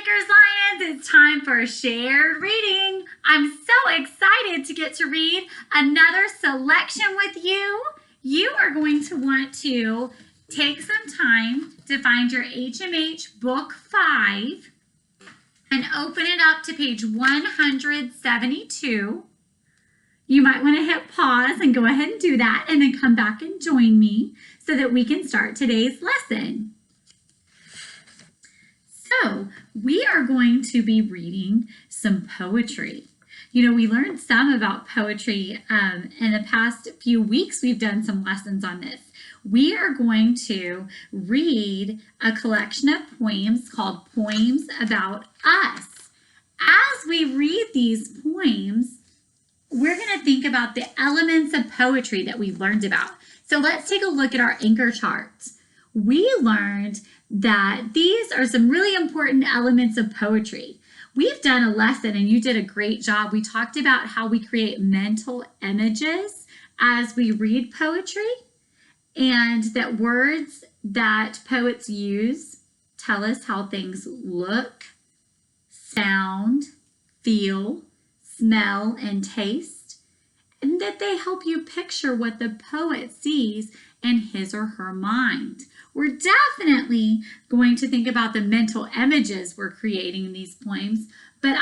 Makers Lions, it's time for shared reading. I'm so excited to get to read another selection with you. You are going to want to take some time to find your HMH Book 5 and open it up to page 172. You might want to hit pause and go ahead and do that and then come back and join me so that we can start today's lesson. So we are going to be reading some poetry. You know, we learned some about poetry in the past few weeks. We've done some lessons on this. We are going to read a collection of poems called Poems About Us. As we read these poems, we're going to think about the elements of poetry that we've learned about. So let's take a look at our anchor charts. We learned that these are some really important elements of poetry. We've done a lesson and you did a great job. We talked about how we create mental images as we read poetry, and that words that poets use tell us how things look, sound, feel, smell, and taste, and that they help you picture what the poet sees in his or her mind. We're definitely going to think about the mental images we're creating in these poems, but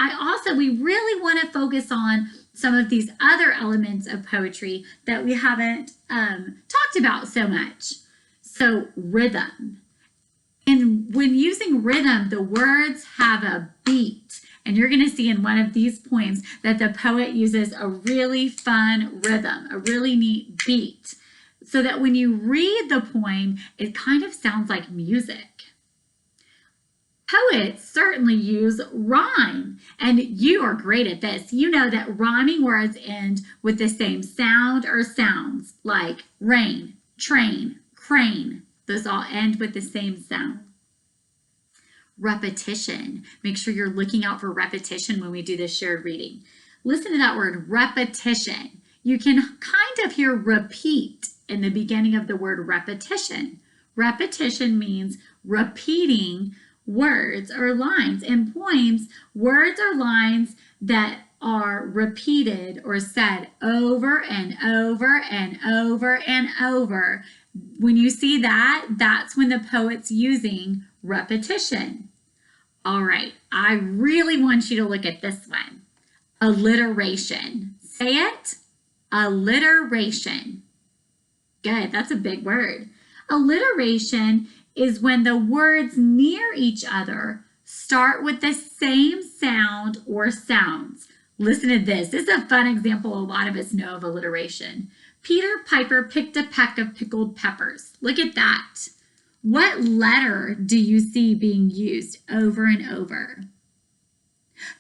we really want to focus on some of these other elements of poetry that we haven't talked about so much. So rhythm. And when using rhythm, the words have a beat. And you're going to see in one of these poems that the poet uses a really fun rhythm, a really neat beat, so that when you read the poem, it kind of sounds like music. Poets certainly use rhyme, and you are great at this. You know that rhyming words end with the same sound or sounds, like rain, train, crane. Those all end with the same sound. Repetition. Make sure you're looking out for repetition when we do this shared reading. Listen to that word, repetition. You can kind of hear repeat in the beginning of the word repetition. Repetition means repeating words or lines. In poems, words are lines that are repeated or said over and over and over and over. When you see that, that's when the poet's using repetition. All right, I really want you to look at this one. Alliteration. Say it. Alliteration. Good, that's a big word. Alliteration is when the words near each other start with the same sound or sounds. Listen to this. This is a fun example a lot of us know of alliteration. Peter Piper picked a peck of pickled peppers. Look at that. What letter do you see being used over and over?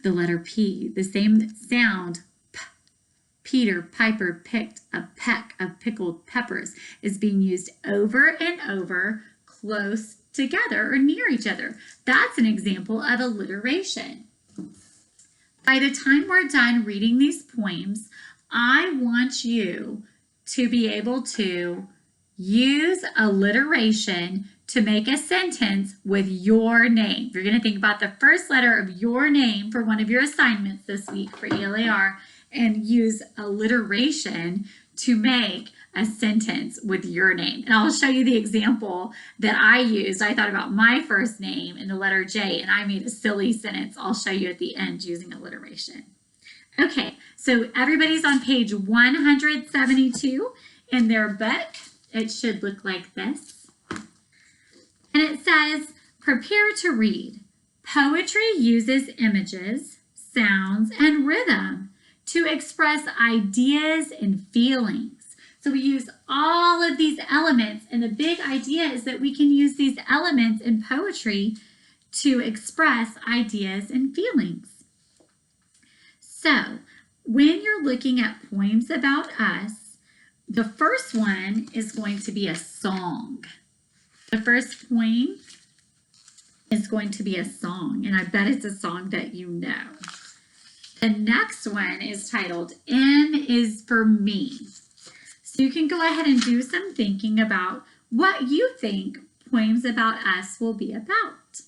The letter P, the same sound. P. Peter Piper picked a peck of pickled peppers is being used over and over, close together or near each other. That's an example of alliteration. By the time we're done reading these poems, I want you to be able to use alliteration to make a sentence with your name. You're going to think about the first letter of your name for one of your assignments this week for ELAR and use alliteration to make a sentence with your name. And I'll show you the example that I used. I thought about my first name and the letter J, and I made a silly sentence. I'll show you at the end using alliteration. Okay, so everybody's on page 172 in their book. It should look like this. And it says, prepare to read. Poetry uses images, sounds, and rhythm to express ideas and feelings. So we use all of these elements, and the big idea is that we can use these elements in poetry to express ideas and feelings. So when you're looking at poems about us, the first one is going to be a song. The first poem is going to be a song, and I bet it's a song that you know. The next one is titled M is for Me. So you can go ahead and do some thinking about what you think poems about us will be about.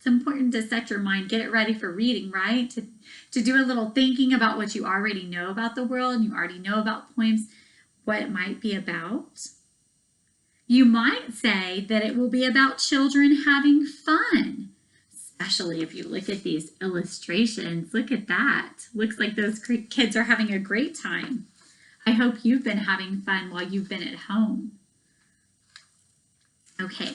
It's important to set your mind, get it ready for reading, right? To do a little thinking about what you already know about the world, and you already know about poems, what it might be about. You might say that it will be about children having fun, especially if you look at these illustrations. Look at that. Looks like those kids are having a great time. I hope you've been having fun while you've been at home. Okay,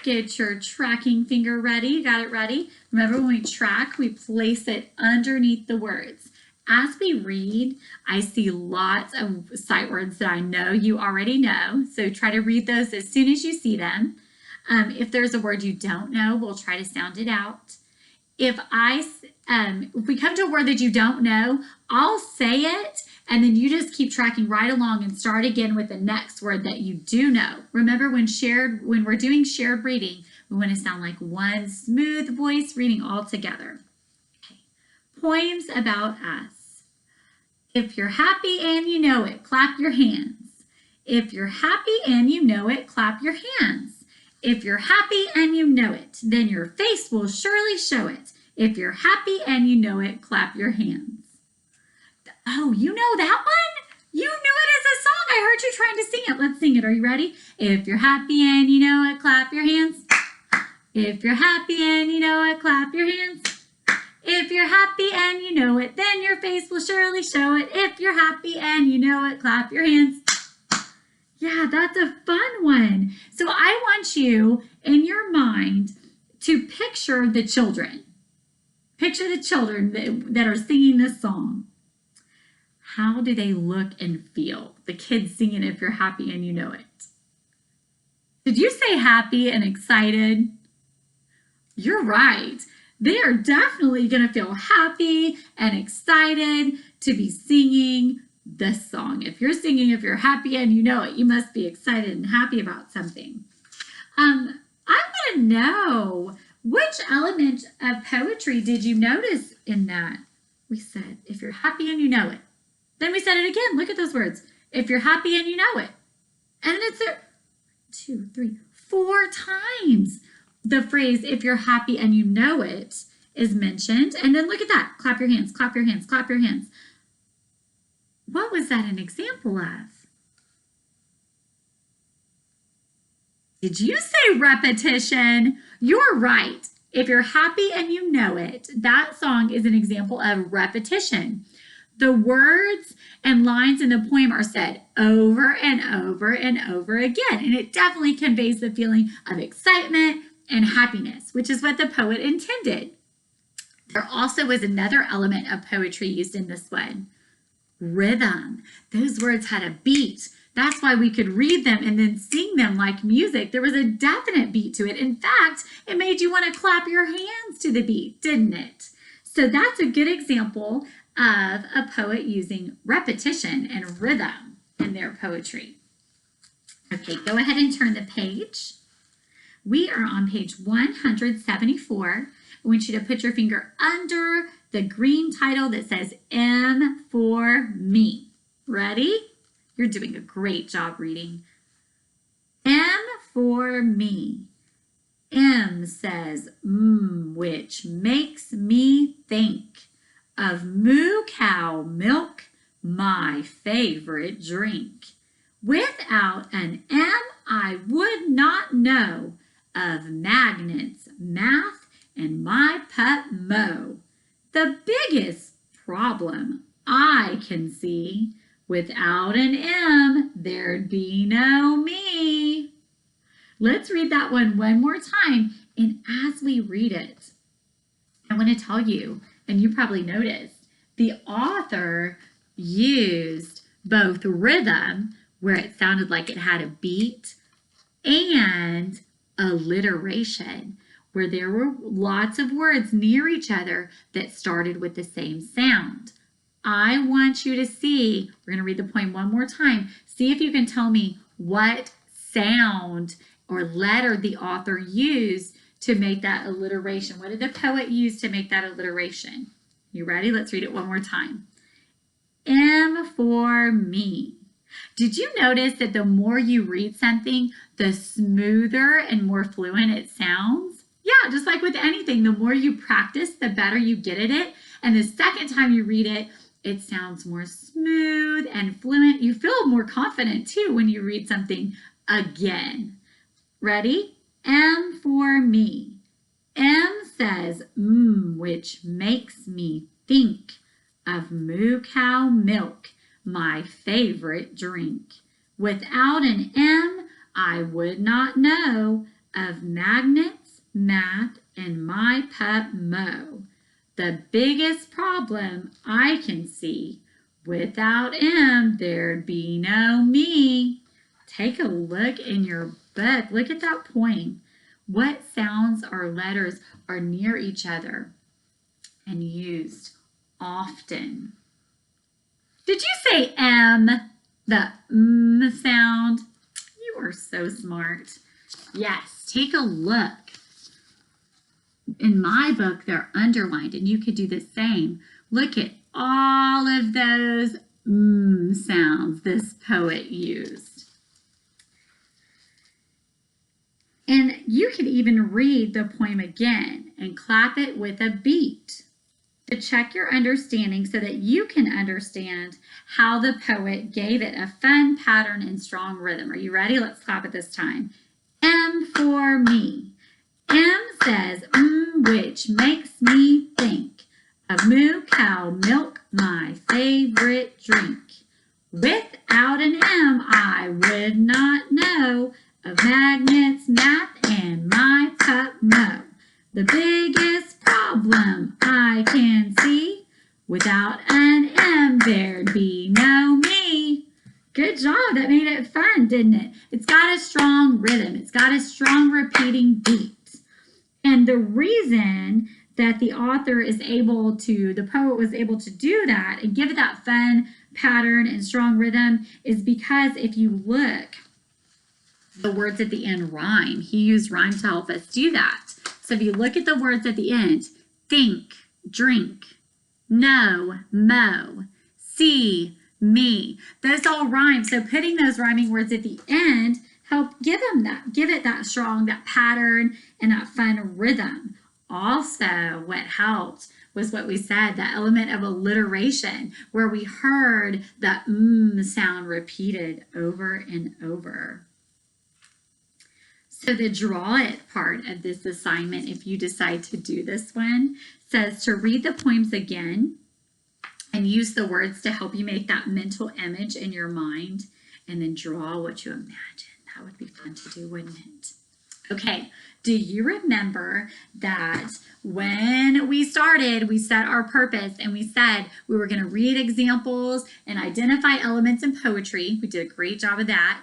get your tracking finger ready. Got it ready? Remember, when we track, we place it underneath the words. As we read, I see lots of sight words that I know you already know, so try to read those as soon as you see them. If there's a word you don't know, we'll try to sound it out. If we come to a word that you don't know, I'll say it, and then you just keep tracking right along and start again with the next word that you do know. Remember, when we're doing shared reading, we want to sound like one smooth voice reading all together. Okay. Poems about us. If you're happy and you know it, clap your hands. If you're happy and you know it, clap your hands. If you're happy and you know it, then your face will surely show it. If you're happy and you know it, clap your hands. Oh, you know that one? You knew it as a song. I heard you trying to sing it. Let's sing it. Are you ready? If you're happy and you know it, clap your hands. If you're happy and you know it, clap your hands. If you're happy and you know it, then your face will surely show it. If you're happy and you know it, clap your hands. Yeah, that's a fun one. So I want you in your mind to picture the children. Picture the children that are singing this song. How do they look and feel? The kids singing If You're Happy and You Know It. Did you say happy and excited? You're right. They are definitely going to feel happy and excited to be singing this song. If you're singing If You're Happy and You Know It, you must be excited and happy about something. I want to know, which element of poetry did you notice in that? We said, if you're happy and you know it. Then we said it again. Look at those words. If you're happy and you know it. And it's there 2, 3, 4 times. The phrase, if you're happy and you know it, is mentioned. And then look at that. Clap your hands, clap your hands, clap your hands. What was that an example of? Did you say repetition? You're right. If you're happy and you know it, that song is an example of repetition. The words and lines in the poem are said over and over and over again, and it definitely conveys the feeling of excitement and happiness, which is what the poet intended. There also was another element of poetry used in this one, rhythm. Those words had a beat. That's why we could read them and then sing them like music. There was a definite beat to it. In fact, it made you want to clap your hands to the beat, didn't it? So that's a good example of a poet using repetition and rhythm in their poetry. Okay, go ahead and turn the page. We are on page 174. I want you to put your finger under the green title that says M for Me. Ready? You're doing a great job reading. M for me. M says which makes me think of moo cow milk, my favorite drink. Without an M, I would not know of magnets, math, and my pup Mo. The biggest problem I can see, without an M, there'd be no me. Let's read that one more time, and as we read it, I want to tell you, and you probably noticed, the author used both rhythm, where it sounded like it had a beat, and alliteration, where there were lots of words near each other that started with the same sound. I want you to see, we're going to read the poem one more time, see if you can tell me what sound or letter the author used to make that alliteration. What did the poet use to make that alliteration? You ready? Let's read it one more time. M for me. Did you notice that the more you read something, the smoother and more fluent it sounds? Yeah, just like with anything, the more you practice, the better you get at it. And the second time you read it, it sounds more smooth and fluent. You feel more confident too when you read something again. Ready? M for me. M says which makes me think of moo cow milk, my favorite drink. Without an M, I would not know of magnets, math, and my pup Mo. The biggest problem I can see. Without M, there'd be no me. Take a look in your book. Look at that poem. What sounds or letters are near each other and used often? Did you say M, the sound? You are so smart. Yes, take a look. In my book, they're underlined, and you could do the same. Look at all of those sounds this poet used. And you could even read the poem again and clap it with a beat to check your understanding so that you can understand how the poet gave it a fun pattern and strong rhythm. Are you ready? Let's clap it this time. M for me. M says, which makes me think of moo cow milk, my favorite drink. Without an M, I would not know of magnets, math, and my pup Mo. The biggest problem I can see, without an M, there'd be no me. Good job. That made it fun, didn't it? It's got a strong rhythm. It's got a strong repeating beat. And the reason that the author is able to, the poet was able to do that and give it that fun pattern and strong rhythm is because if you look, the words at the end rhyme. He used rhyme to help us do that. So if you look at the words at the end, think, drink, know, mow, see, me. Those all rhyme. So putting those rhyming words at the end help give it that strong, that pattern and that fun rhythm. Also, what helped was what we said, the element of alliteration, where we heard the sound repeated over and over. So the draw it part of this assignment, if you decide to do this one, says to read the poems again and use the words to help you make that mental image in your mind and then draw what you imagine. That would be fun to do, wouldn't it? Okay, do you remember that when we started, we set our purpose and we said we were going to read examples and identify elements in poetry? We did a great job of that.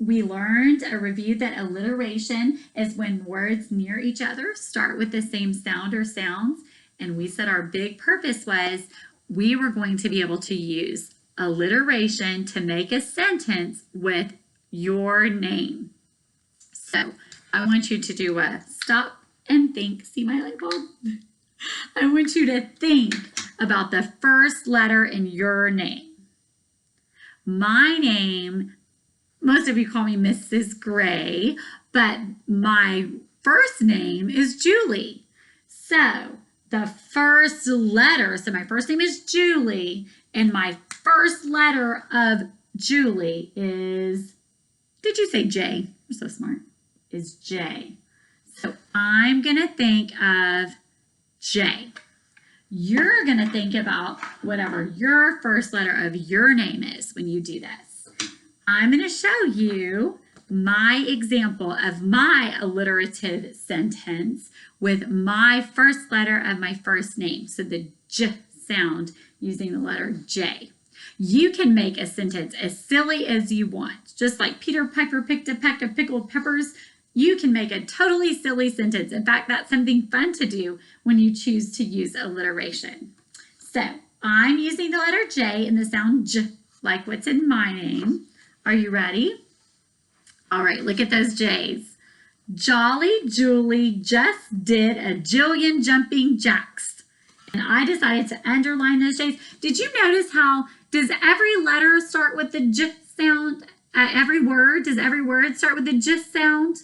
We learned or reviewed that alliteration is when words near each other start with the same sound or sounds. And we said our big purpose was we were going to be able to use alliteration to make a sentence with your name. So I want you to do a stop and think. See my light bulb? I want you to think about the first letter in your name. My name, most of you call me Mrs. Gray, but my first name is Julie. So the first letter, so my first name is Julie, and my first letter of Julie is, did you say J? You're so smart. Is J. So I'm going to think of J. You're going to think about whatever your first letter of your name is when you do this. I'm going to show you my example of my alliterative sentence with my first letter of my first name. So the J sound using the letter J. You can make a sentence as silly as you want. Just like Peter Piper picked a peck of pickled peppers, you can make a totally silly sentence. In fact, that's something fun to do when you choose to use alliteration. So I'm using the letter J and the sound J, like what's in my name. Are you ready? All right, look at those J's. Jolly Julie just did a jillion jumping jacks. And I decided to underline those J's. Did you notice how, does every letter start with the J sound? Every word, does every word start with the J sound?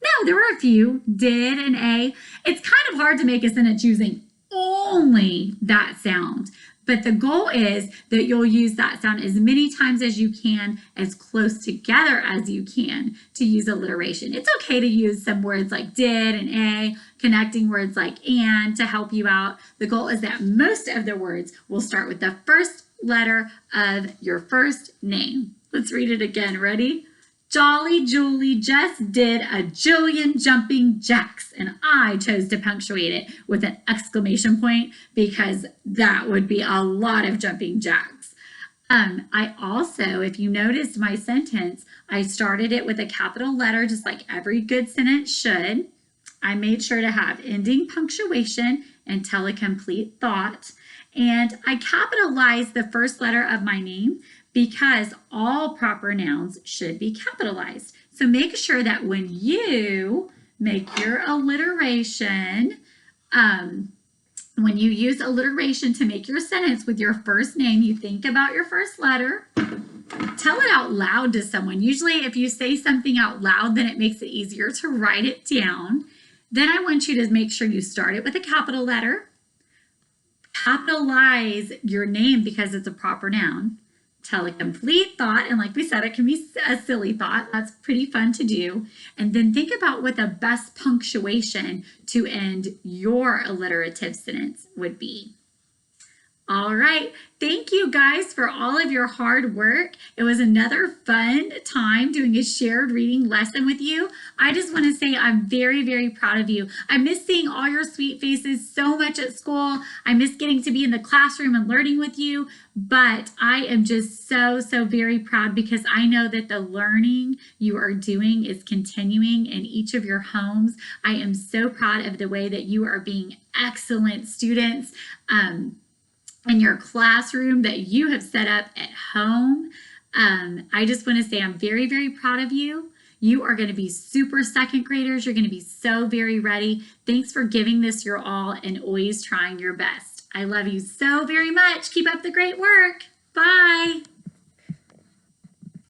No, there were a few. Did and a. It's kind of hard to make a sentence using only that sound. But the goal is that you'll use that sound as many times as you can, as close together as you can to use alliteration. It's okay to use some words like did and a, connecting words like and to help you out. The goal is that most of the words will start with the first letter of your first name. Let's read it again. Ready? Jolly Julie just did a jillion jumping jacks, and I chose to punctuate it with an exclamation point because that would be a lot of jumping jacks. I also, if you noticed my sentence, I started it with a capital letter just like every good sentence should. I made sure to have ending punctuation and tell a complete thought. And I capitalized the first letter of my name because all proper nouns should be capitalized. So make sure that when you make your alliteration, when you use alliteration to make your sentence with your first name, you think about your first letter, tell it out loud to someone. Usually if you say something out loud, then it makes it easier to write it down. Then I want you to make sure you start it with a capital letter, capitalize your name because it's a proper noun, tell a complete thought, and like we said, it can be a silly thought. That's pretty fun to do. And then think about what the best punctuation to end your alliterative sentence would be. All right, thank you guys for all of your hard work. It was another fun time doing a shared reading lesson with you. I just want to say I'm very, very proud of you. I miss seeing all your sweet faces so much at school. I miss getting to be in the classroom and learning with you, but I am just so very proud because I know that the learning you are doing is continuing in each of your homes. I am so proud of the way that you are being excellent students. In your classroom that you have set up at home. I just want to say I'm very, very proud of you. You are going to be super second graders. You're going to be so very ready. Thanks for giving this your all and always trying your best. I love you so very much. Keep up the great work. Bye.